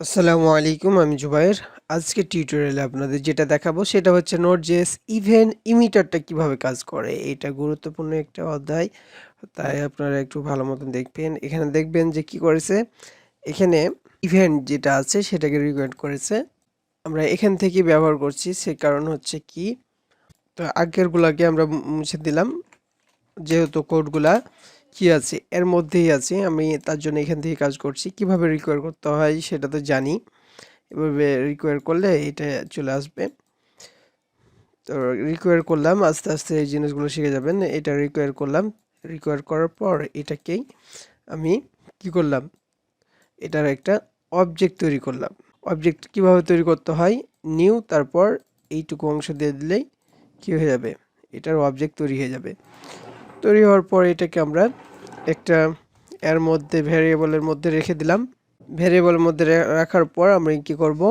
আসসালামু আলাইকুম, আমি জুবায়ের। আজকে টিউটোরিয়ালে আপনাদের যেটা দেখাবো সেটা হচ্ছে Node.js ইভেন্ট ইমিটারটা কিভাবে কাজ করে। এটা গুরুত্বপূর্ণ একটা অধ্যায়, তাই আপনারা একটু ভালো মতন দেখবেন। এখানে দেখবেন যে কি করেছে, এখানে ইভেন্ট যেটা আছে সেটাকে রিকোয়েস্ট করেছে। আমরা এখান থেকে ব্যবহার করছি, সে কারণ হচ্ছে কি, তো আগেরগুলাকে আমরা মুছে দিলাম, যেহেতু কোডগুলা কি আছে এর মধ্যেই আছে। আমি তার জন্য এখান থেকে কাজ করছি। কিভাবে রিকোয়ার করতে হয় সেটা তো জানি, এভাবে রিকোয়ার করলে এটা চলে আসবে। তো রিকোয়ার করলাম, আস্তে আস্তে এই জিনিসগুলো শিখে যাবেন। এটা রিকোয়ার করলাম, রিকোয়ার করার পর এটাকেই আমি কি করলাম, এটার একটা অবজেক্ট তৈরি করলাম। অবজেক্ট কিভাবে তৈরি করতে হয়, নিউ তারপর এইটুকু অংশ দিয়ে দিলেই কি হয়ে যাবে, এটার অবজেক্ট তৈরি হয়ে যাবে। তৈরি হওয়ার পর এটাকে আমরা একটা এর মধ্যে ভ্যারিয়েবলের মধ্যে রেখে দিলাম। ভ্যারিয়েবলের মধ্যে রাখার পর আমরা কি করব,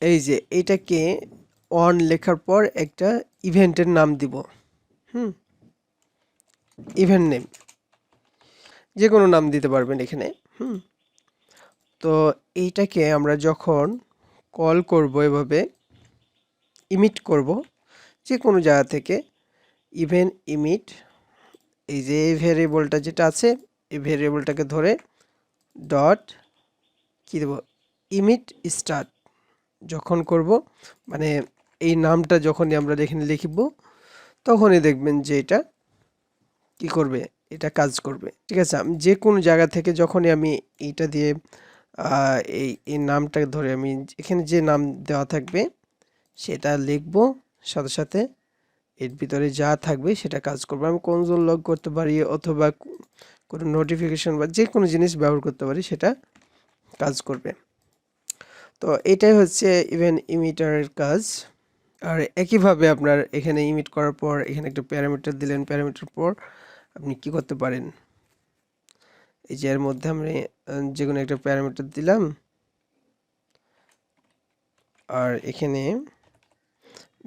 এই যে এটাকে অন লেখার পর একটা ইভেন্টের নাম দিব। ইভেন্ট নেম যে কোনো নাম দিতে পারবেন এখানে। তো এইটাকে আমরা যখন কল করব, এভাবে ইমিট করব যে কোনো জায়গা থেকে, ইভেন্ট ইমিট, এই যে এই ভ্যারিয়েবলটা যেটা আছে এই ভ্যারিয়েবলটাকে ধরে ডট কি দেব, ইমিট স্টার্ট যখন করব, মানে এই নামটা যখনই আমরা এখানে লিখব তখনই দেখবেন যে এটা কি করবে, এটা কাজ করবে। ঠিক আছে, আমি যে কোনো জায়গা থেকে যখনই আমি এইটা দিয়ে এই নামটা ধরে আমি এখানে যে নাম দেওয়া থাকবে সেটা লিখব, সাথে সাথে এর ভিতরে যা থাকবে সেটা কাজ করবে। আমি কনসোল লগ করতে পারি অথবা কোনো নোটিফিকেশন বা যে কোনো জিনিস ব্যবহার করতে পারি, সেটা কাজ করবে। তো এটাই হচ্ছে ইভেন্ট ইমিটারের কাজ। আর একইভাবে আপনার এখানে ইমিট করার পর এখানে একটা প্যারামিটার দিলেন, প্যারামিটার পর আপনি কি করতে পারেন, এই যে এর মধ্যে আমরা যে কোনো একটা প্যারামিটার দিলাম, আর এখানে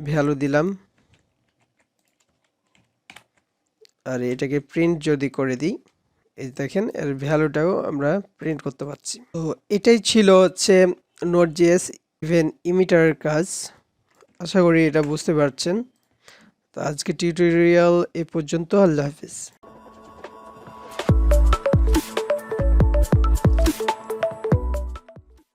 ভ্যালু দিলাম, আর এটাকে প্রিন্ট যদি করে দিই, এই দেখেন এর ভ্যালুটাও আমরা প্রিন্ট করতে পারছি। তো এটাই ছিল হচ্ছে Node.js ইভেন্ট ইমিটারের কাজ। আশা করি এটা বুঝতে পারছেন। তো আজকে টিউটোরিয়াল এ পর্যন্ত। আল্লাহ হাফিজ।